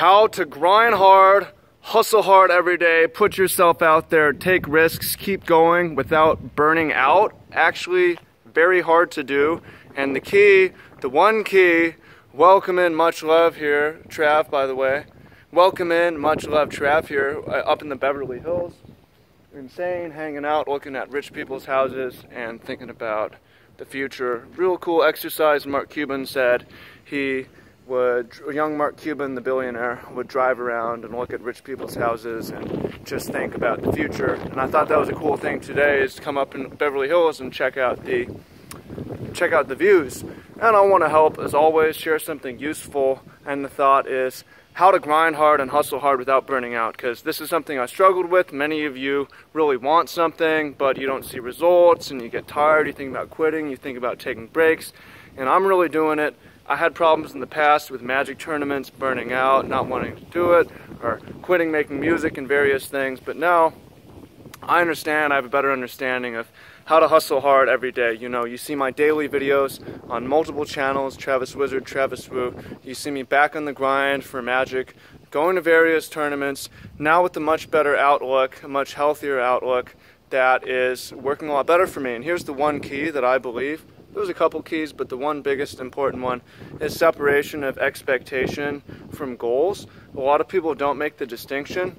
how to grind hard, hustle hard every day, put yourself out there, take risks, keep going without burning out. Actually, very hard to do. And the key, the one key, welcome in, much love here, Trav, by the way. Welcome in, much love, Trav here, up in the Beverly Hills. Insane, hanging out, looking at rich people's houses and thinking about the future. Real cool exercise. Mark Cuban said young Mark Cuban, the billionaire, would drive around and look at rich people's houses and just think about the future. And I thought that was a cool thing today, is to come up in Beverly Hills and check out the views. And I want to help, as always, share something useful. And the thought is how to grind hard and hustle hard without burning out, because this is something I struggled with. Many of you really want something, but you don't see results, and you get tired, you think about quitting, you think about taking breaks, and I'm really doing it. I had problems in the past with Magic tournaments, burning out, not wanting to do it, or quitting making music and various things, but now I understand, I have a better understanding of how to hustle hard every day. You know, you see my daily videos on multiple channels, Travis Wizard, Travis Wu. You see me back on the grind for Magic, going to various tournaments, now with a much better outlook, a much healthier outlook that is working a lot better for me. And here's the one key that I believe. There's a couple keys, but the one biggest important one is separation of expectation from goals. A lot of people don't make the distinction.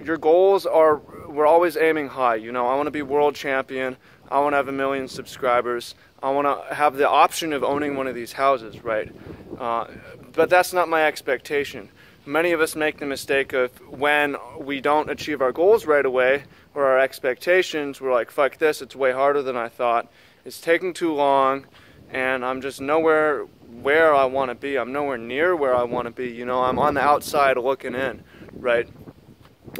Your goals are, we're always aiming high. You know, I want to be world champion. I want to have 1 million subscribers. I want to have the option of owning one of these houses, right? But that's not my expectation. Many of us make the mistake of, when we don't achieve our goals right away, or our expectations, we're like, fuck this, it's way harder than I thought. It's taking too long, and I'm just nowhere where I want to be. I'm nowhere near where I want to be. You know, I'm on the outside looking in, right?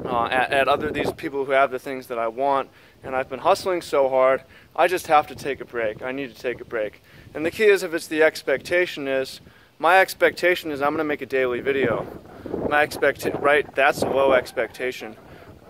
At these people who have the things that I want, and I've been hustling so hard, I just have to take a break. I need to take a break. And the key is, if it's the expectation is, my expectation is I'm going to make a daily video. Right? That's a low expectation.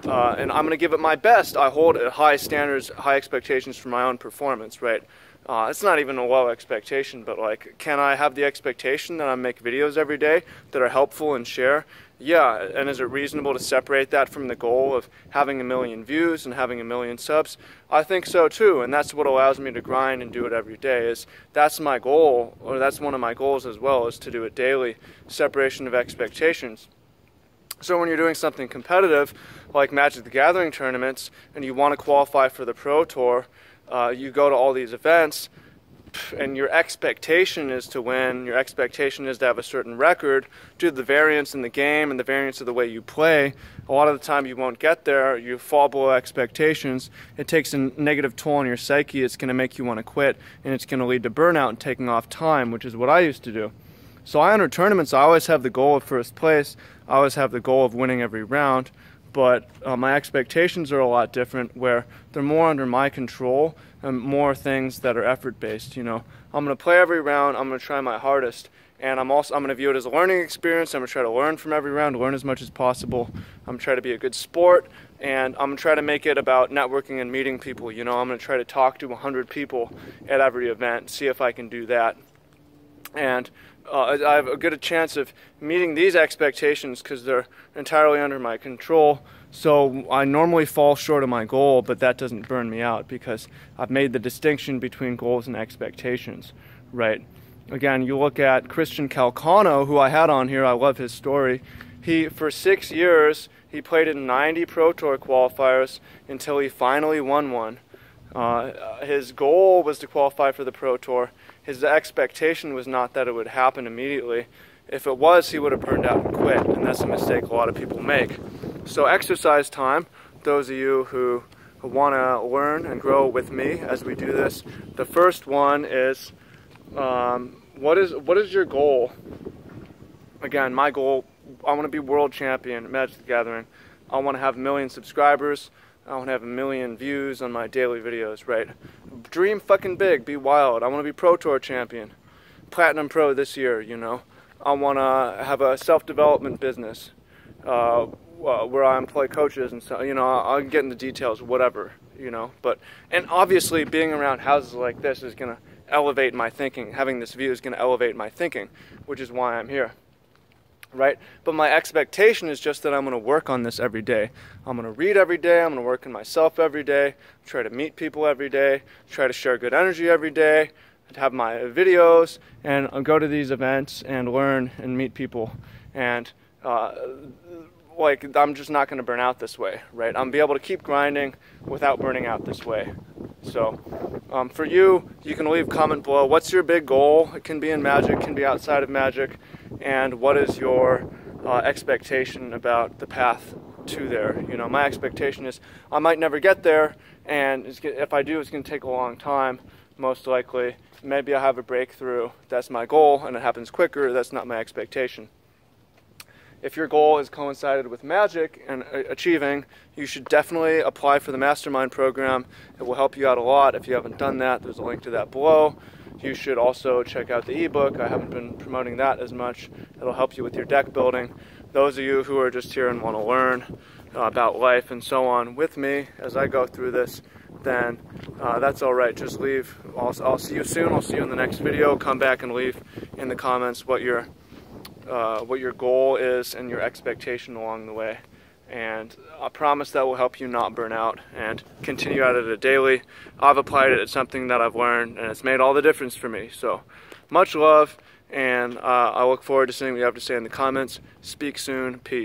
And I'm going to give it my best. I hold high standards, high expectations for my own performance, right? It's not even a low expectation, but like, can I have the expectation that I make videos every day that are helpful and share? Yeah, and is it reasonable to separate that from the goal of having 1 million views and having 1 million subs? I think so too, and that's what allows me to grind and do it every day. That's my goal, or that's one of my goals as well, is to do it daily, separation of expectations. So when you're doing something competitive, like Magic the Gathering tournaments, and you want to qualify for the Pro Tour, you go to all these events, and your expectation is to win, your expectation is to have a certain record, due to the variance in the game and the variance of the way you play. A lot of the time you won't get there, you fall below expectations, it takes a negative toll on your psyche, it's going to make you want to quit, and it's going to lead to burnout and taking off time, which is what I used to do. So I enter tournaments, I always have the goal of first place, I always have the goal of winning every round, but my expectations are a lot different, where they're more under my control and more things that are effort-based. You know, I'm going to play every round, I'm going to try my hardest, and I'm going to view it as a learning experience. I'm going to try to learn from every round, learn as much as possible. I'm going to try to be a good sport, and I'm going to try to make it about networking and meeting people. You know, I'm going to try to talk to 100 people at every event, see if I can do that. And I have a good chance of meeting these expectations because they're entirely under my control. So I normally fall short of my goal, but that doesn't burn me out because I've made the distinction between goals and expectations, right? Again, you look at Christian Calcano, who I had on here. I love his story. For 6 years, he played in 90 Pro Tour qualifiers until he finally won one. His goal was to qualify for the Pro Tour. His expectation was not that it would happen immediately. If it was, he would have burned out and quit, and that's a mistake a lot of people make. So exercise time, those of you who want to learn and grow with me as we do this, the first one is, what is your goal? Again, my goal, I want to be world champion at Magic the Gathering. I want to have 1 million subscribers. I want to have 1 million views on my daily videos, right? Dream fucking big, be wild. I want to be Pro Tour champion, Platinum Pro this year, you know. I want to have a self-development business where I employ coaches and so, you know, I'll get into details, whatever, you know. And obviously being around houses like this is going to elevate my thinking. Having this view is going to elevate my thinking, which is why I'm here. right? But my expectation is just that I'm going to work on this every day. I'm going to read every day. I'm going to work on myself every day, try to meet people every day, try to share good energy every day, have my videos, and I'll go to these events and learn and meet people. And like, I'm just not going to burn out this way, right? I'm going to be able to keep grinding without burning out this way. So for you, you can leave a comment below. What's your big goal? It can be in Magic, can be outside of Magic. And what is your expectation about the path to there? You know, my expectation is I might never get there, and if I do, it's going to take a long time, most likely. Maybe I'll have a breakthrough. That's my goal, and it happens quicker. That's not my expectation. If your goal is coincided with Magic and achieving, you should definitely apply for the Mastermind program. It will help you out a lot. If you haven't done that, there's a link to that below. You should also check out the ebook. I haven't been promoting that as much. It'll help you with your deck building. Those of you who are just here and want to learn about life and so on with me as I go through this, then that's all right. Just leave. I'll see you soon. I'll see you in the next video. Come back and leave in the comments what your goal is and your expectation along the way. And I promise that will help you not burn out and continue at it daily. I've applied it. It's something that I've learned, and it's made all the difference for me. So much love, and I look forward to seeing what you have to say in the comments. Speak soon. Peace.